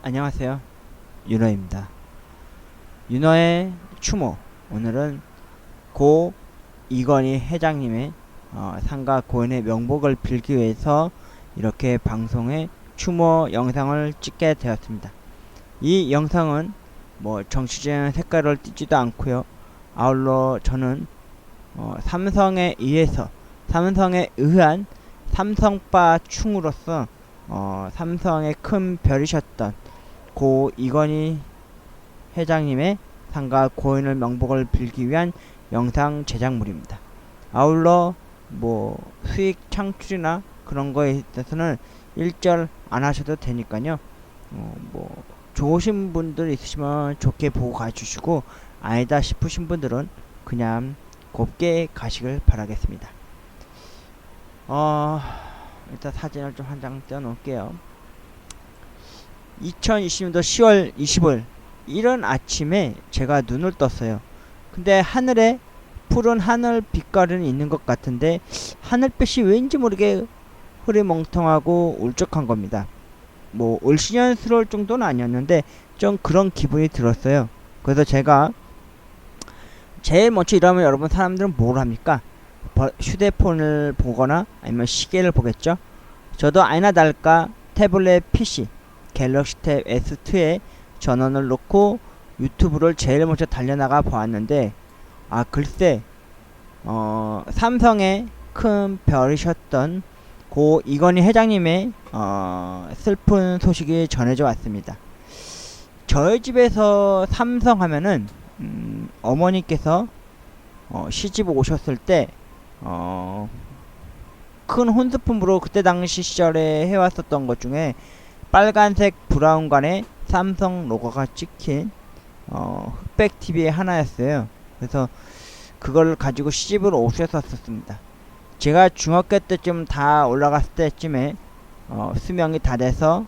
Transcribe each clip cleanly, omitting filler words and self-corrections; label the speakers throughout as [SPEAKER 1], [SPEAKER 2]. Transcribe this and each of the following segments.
[SPEAKER 1] 안녕하세요. 윤호입니다. 윤호의 추모. 오늘은 고 이건희 회장님의 상가 고인의 명복을 빌기 위해서 이렇게 방송에 추모 영상을 찍게 되었습니다. 이 영상은 뭐 정치적인 색깔을 띠지도 않고요. 아울러 저는 삼성에 의한 삼성바 충으로서 삼성의 큰 별이셨던 고 이건희 회장님의 상가 고인의 명복을 빌기 위한 영상 제작물입니다. 아울러 뭐 수익 창출이나 그런 거에 있어서는 일절 안 하셔도 되니까요. 뭐 좋으신 분들 있으시면 좋게 보고 가주시고, 아니다 싶으신 분들은 그냥 곱게 가시길 바라겠습니다. 일단 사진을 좀 한 장 떼어 놓을게요. 2020년도 10월 20일 이른 아침에 제가 눈을 떴어요. 근데 하늘에 푸른 하늘 빛깔은 있는 것 같은데 하늘빛이 왠지 모르게 흐리멍텅하고 울적한 겁니다. 뭐 을씨년스러울 정도는 아니었는데 좀 그런 기분이 들었어요. 그래서 제가 제일 먼저 일하면 여러분 사람들은 뭘 합니까? 휴대폰을 보거나 아니면 시계를 보겠죠. 저도 아니나 다를까 태블릿 PC 갤럭시 탭 S2에 전원을 놓고 유튜브를 제일 먼저 달려나가 보았는데, 글쎄 삼성의 큰 별이셨던 고 이건희 회장님의 슬픈 소식이 전해져 왔습니다. 저희 집에서 삼성 하면은 어머니께서 시집 오셨을 때 큰 혼스품으로 그때 당시 시절에 해왔었던 것 중에 빨간색 브라운관에 삼성 로고가 찍힌 흑백 TV의 하나였어요. 그래서 그걸 가지고 시집을 오셨었습니다. 제가 중학교 때쯤 다 올라갔을 때쯤에 수명이 다 돼서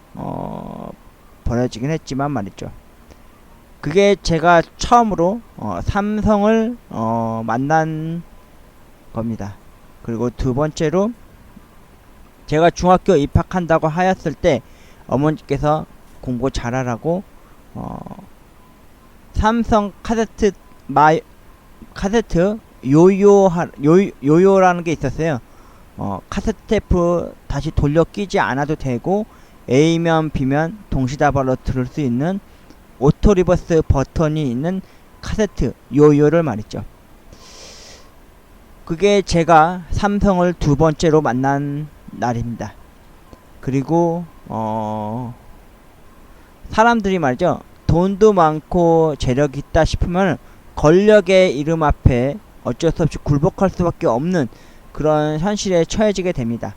[SPEAKER 1] 버려지긴 했지만 말이죠. 그게 제가 처음으로 삼성을 만난 겁니다. 그리고 두 번째로 제가 중학교 입학한다고 하였을 때 어머니께서 공부 잘하라고 삼성 카세트 요요라는 게 있었어요. 카세트 테이프 다시 돌려 끼지 않아도 되고 A면 B면 동시다발로 들을 수 있는 오토 리버스 버튼이 있는 카세트 요요를 말이죠. 그게 제가 삼성을 두 번째로 만난 날입니다. 그리고 사람들이 말이죠, 돈도 많고 재력이 있다 싶으면 권력의 이름 앞에 어쩔 수 없이 굴복할 수밖에 없는 그런 현실에 처해지게 됩니다.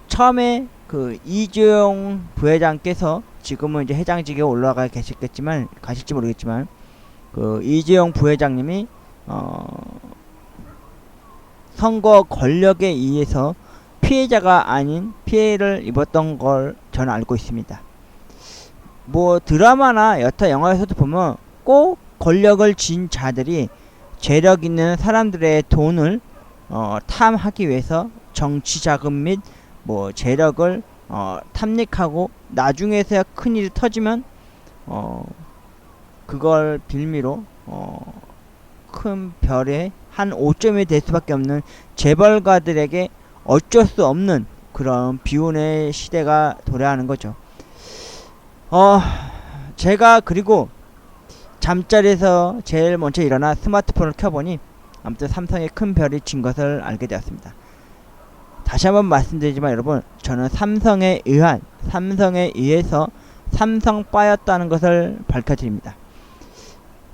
[SPEAKER 1] 처음에 그 이재용 부회장께서, 지금은 이제 회장직에 올라가 계셨겠지만 가실지 모르겠지만, 그 이재용 부회장님이 선거 권력에 의해서 피해자가 아닌 피해를 입었던 걸 저는 알고 있습니다. 뭐 드라마나 여타 영화에서도 보면 꼭 권력을 쥔 자들이 재력 있는 사람들의 돈을 탐하기 위해서 정치 자금 및 뭐 재력을 탐닉하고 나중에서야 큰일이 터지면 그걸 빌미로 큰 별의 한 5점이 될 수밖에 없는 재벌가들에게 어쩔 수 없는 그런 비운의 시대가 도래하는 거죠. 제가 그리고 잠자리에서 제일 먼저 일어나 스마트폰을 켜보니 아무튼 삼성의 큰 별이 진 것을 알게 되었습니다. 다시 한번 말씀드리지만 여러분, 저는 삼성에 의해서 삼성바였다는 것을 밝혀드립니다.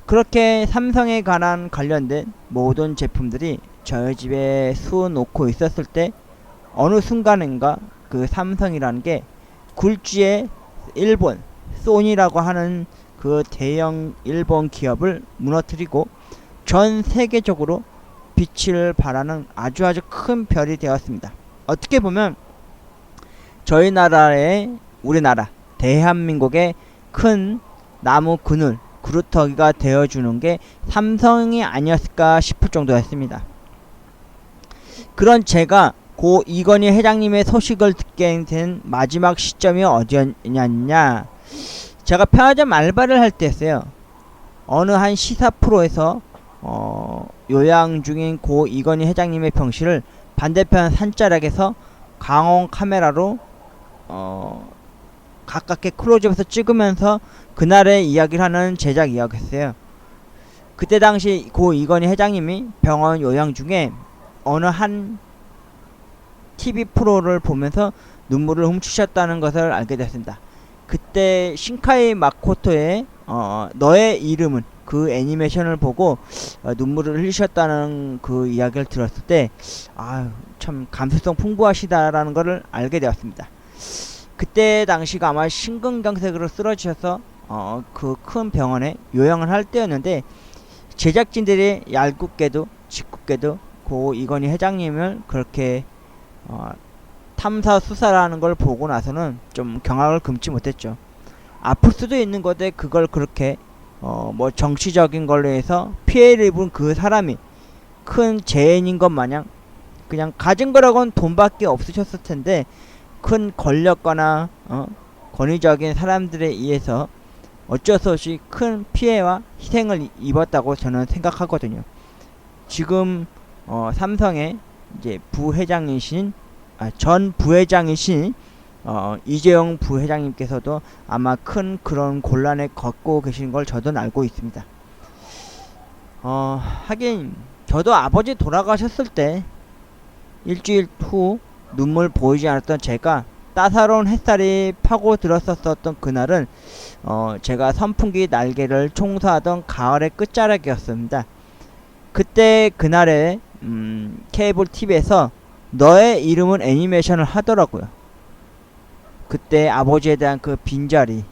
[SPEAKER 1] 그렇게 삼성에 관련된 모든 제품들이 저희 집에 수놓고 있었을 때 어느 순간인가 그 삼성이라는 게 굴지의 일본 소니라고 하는 그 대형 일본 기업을 무너뜨리고 전 세계적으로 빛을 발하는 아주 큰 별이 되었습니다. 어떻게 보면 저희 나라의, 우리나라 대한민국의 큰 나무 그루터기가 되어주는 게 삼성이 아니었을까 싶을 정도였습니다. 그런 제가 고 이건희 회장님의 소식을 듣게 된 마지막 시점이 어디였냐. 제가 편의점 알바를 할 때였어요. 어느 한 시사 프로에서 요양 중인 고 이건희 회장님의 병실을 반대편 산자락에서 강원 카메라로 가깝게 클로즈업해서 찍으면서 그날의 이야기를 하는 제작 이야기였어요. 그때 당시 고 이건희 회장님이 병원 요양 중에 어느 한 TV 프로를 보면서 눈물을 훔치셨다는 것을 알게 됐습니다. 그때 신카이 마코토의 너의 이름은 그 애니메이션을 보고 눈물을 흘리셨다는 그 이야기를 들었을 때 참 감수성 풍부하시다라는 것을 알게 되었습니다. 그때 당시가 아마 심근경색으로 쓰러지셔서 그 큰 병원에 요양을 할 때였는데, 제작진들이 얄궂게도 짓궂게도 고 이건희 회장님을 그렇게 탐사 수사라는 걸 보고 나서는 좀 경악을 금치 못했죠. 아플 수도 있는 건데 그걸 그렇게 뭐 정치적인 걸로 해서 피해를 입은 그 사람이 큰 죄인인 것 마냥 그냥 가진 거라고는 돈밖에 없으셨을 텐데 큰 권력거나 권위적인 사람들에 의해서 어쩔 수 없이 큰 피해와 희생을 입었다고 저는 생각하거든요. 지금 삼성의 이제 부회장이신 전 부회장이신 이재용 부회장님께서도 아마 큰 그런 곤란에 겪고 계신 걸 저도 알고 있습니다. 하긴 저도 아버지 돌아가셨을 때 일주일 후 눈물 보이지 않았던 제가 따사로운 햇살이 파고들었었던 그날은 제가 선풍기 날개를 청소하던 가을의 끝자락이었습니다. 그때 그날에 케이블 TV에서 너의 이름은 애니메이션을 하더라고요. 그때 아버지에 대한 그 빈자리,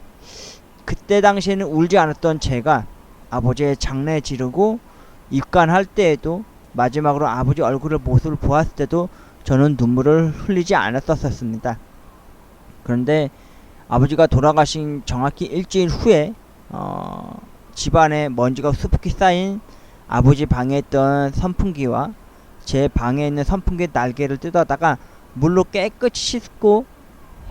[SPEAKER 1] 그때 당시에는 울지 않았던 제가 아버지의 장례 지르고 입관할 때에도 마지막으로 아버지 얼굴을 모습을 보았을 때도 저는 눈물을 흘리지 않았었습니다. 그런데 아버지가 돌아가신 정확히 일주일 후에 집안에 먼지가 수북히 쌓인 아버지 방에 있던 선풍기와 제 방에 있는 선풍기 날개를 뜯어다가 물로 깨끗이 씻고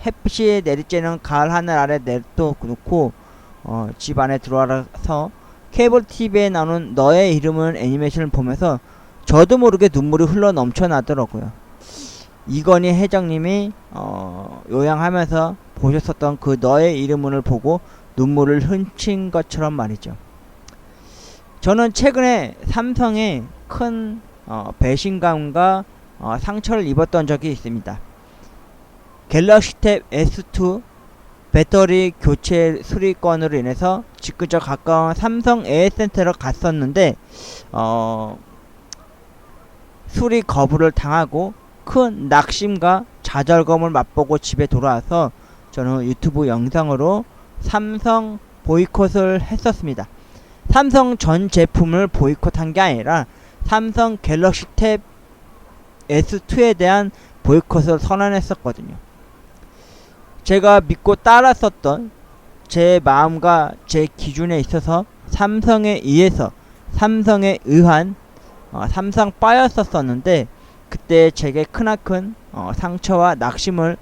[SPEAKER 1] 햇빛이 내리쬐는 가을 하늘 아래 내려놓고 집 안에 들어와서 케이블 TV에 나오는 너의 이름은 애니메이션을 보면서 저도 모르게 눈물이 흘러 넘쳐나더라고요. 이건희 회장님이 요양하면서 보셨었던 그 너의 이름을 보고 눈물을 훔친 것처럼 말이죠. 저는 최근에 삼성에 큰 배신감과 상처를 입었던 적이 있습니다. 갤럭시 탭 S2 배터리 교체 수리건으로 인해서 집 근처 가까운 삼성 AS센터로 갔었는데 수리 거부를 당하고 큰 낙심과 좌절감을 맛보고 집에 돌아와서 저는 유튜브 영상으로 삼성 보이콧을 했었습니다. 삼성 전 제품을 보이콧한 게 아니라 삼성 갤럭시 탭 S2에 대한 보이콧을 선언했었거든요. 제가 믿고 따랐었던 제 마음과 제 기준에 있어서 삼성에 의해서 삼성에 의한 삼성 바였었는데 그때 제게 크나큰 상처와 낙심을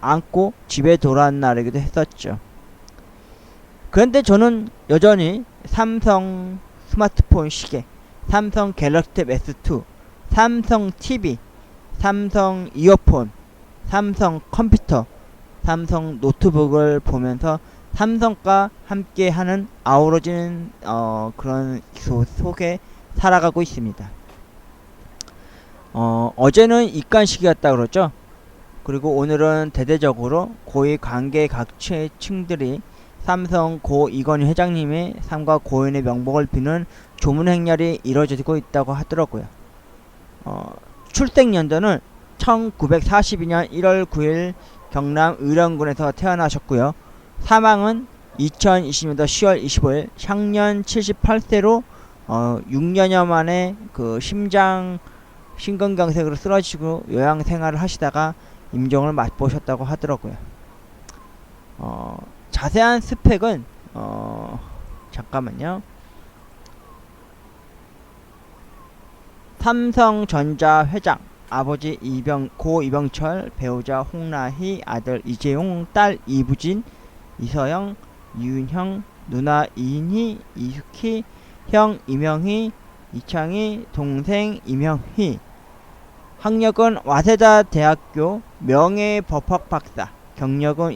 [SPEAKER 1] 안고 집에 돌아온 날이기도 했었죠. 그런데 저는 여전히 삼성 스마트폰 시계, 삼성 갤럭시 탭 S2, 삼성 TV, 삼성 이어폰, 삼성 컴퓨터, 삼성 노트북을 보면서 삼성과 함께하는 아우러지는 그런 속에 살아가고 있습니다. 어제는 입관식이었다 그러죠. 그리고 오늘은 대대적으로 고위 관계 각층들이 삼성 고 이건희 회장님의 삶과 고인의 명복을 비는 조문 행렬이 이루어지고 있다고 하더라고요. 출생연도는 1942년 1월 9일 경남 의령군에서 태어나셨고요. 사망은 2020년도 10월 25일 향년 78세로 6년여 만에 그 심근경색으로 쓰러지고 요양생활을 하시다가 임종을 맛보셨다고 하더라고요. 자세한 스펙은 잠깐만요. 삼성전자 회장, 아버지 고 이병철, 배우자 홍라희, 아들 이재용, 딸 이부진, 이서영, 이윤형, 누나 이인희, 이숙희, 형 이명희, 이창희, 동생 이명희. 학력은 와세다 대학교 명예법학 박사, 경력은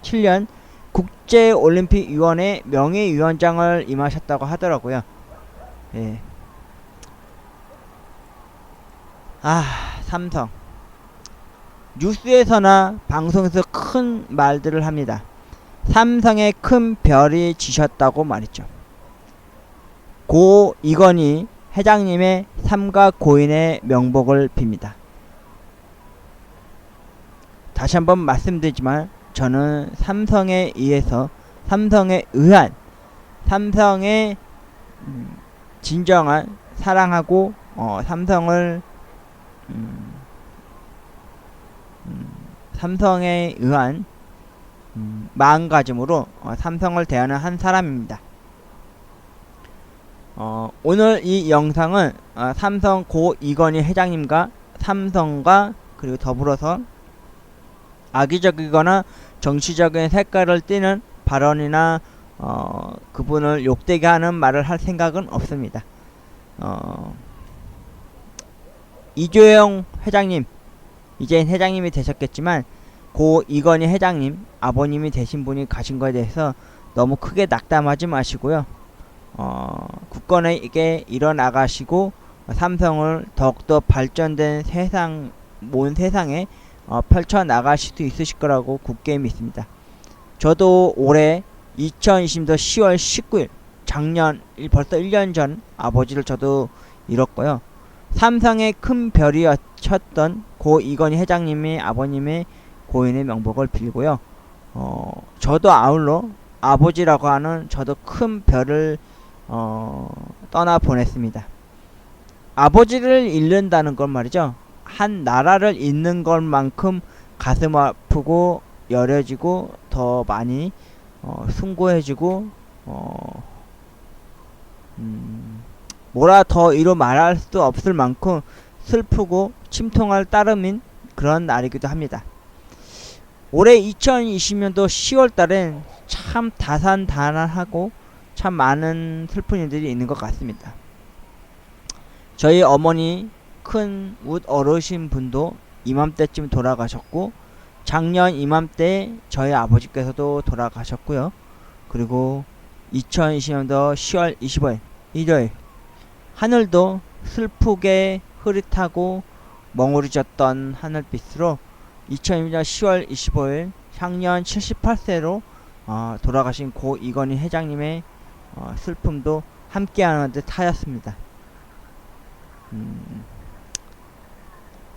[SPEAKER 1] 2017년 국제올림픽위원회 명예위원장을 임하셨다고 하더라고요. 예. 삼성. 뉴스에서나 방송에서 큰 말들을 합니다. 삼성에 큰 별이 지셨다고 말했죠. 고 이건희 회장님의 삼가 고인의 명복을 빕니다. 다시 한번 말씀드리지만 저는 삼성에 의해서, 삼성에 의한, 삼성의 진정한 사랑하고 삼성을 삼성에 의한 마음가짐으로 삼성을 대하는 한 사람입니다. 오늘 이 영상은 삼성 고 이건희 회장님과 삼성과 그리고 더불어서 악의적이거나 정치적인 색깔을 띠는 발언이나 그분을 욕되게 하는 말을 할 생각은 없습니다. 이조영 회장님, 이제 회장님이 되셨겠지만 고 이건희 회장님 아버님이 되신 분이 가신 거에 대해서 너무 크게 낙담하지 마시고요. 굳건하게 일어나가시고 삼성을 더욱더 발전된 세상, 온 세상에 펼쳐나가실 수 있으실 거라고 굳게 믿습니다. 저도 올해 2020년 10월 19일 작년 벌써 1년 전 아버지를 저도 잃었고요. 삼성의 큰 별이었던 고 이건희 회장님의 아버님의 고인의 명복을 빌고요. 저도 아울러 아버지라고 하는 저도 큰 별을 떠나 보냈습니다. 아버지를 잃는다는 건 말이죠. 한 나라를 잃는 것만큼 가슴 아프고 여려지고 더 많이 숭고해지고 뭐라 더 이루 말할 수 없을 만큼 슬프고 침통할 따름인 그런 날이기도 합니다. 올해 2020년도 10월달엔 참 다산다난하고 참 많은 슬픈 일들이 있는 것 같습니다. 저희 어머니 큰 웃 어르신 분도 이맘때쯤 돌아가셨고, 작년 이맘때 저희 아버지께서도 돌아가셨고요. 그리고 2020년도 10월 25일 일요일 하늘도 슬프게 흐릿하고 멍우리졌던 하늘빛으로 2020년 10월 25일 향년 78세로 돌아가신 고 이건희 회장님의 슬픔도 함께하는 듯 하였습니다.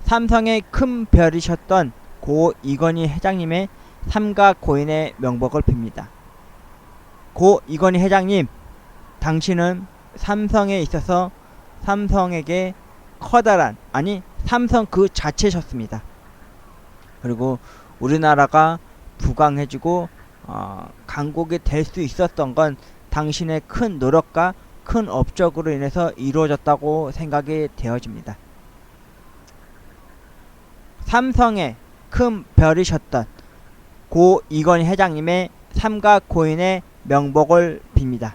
[SPEAKER 1] 삼성의 큰 별이셨던 고 이건희 회장님의 삼가 고인의 명복을 빕니다. 고 이건희 회장님, 당신은 삼성에 있어서 삼성에게 커다란, 아니 삼성 그 자체셨습니다. 그리고 우리나라가 부강해지고 강국이 될 수 있었던 건 당신의 큰 노력과 큰 업적으로 인해서 이루어졌다고 생각이 되어집니다. 삼성의 큰 별이셨던 고 이건희 회장님의 삼가 고인의 명복을 빕니다.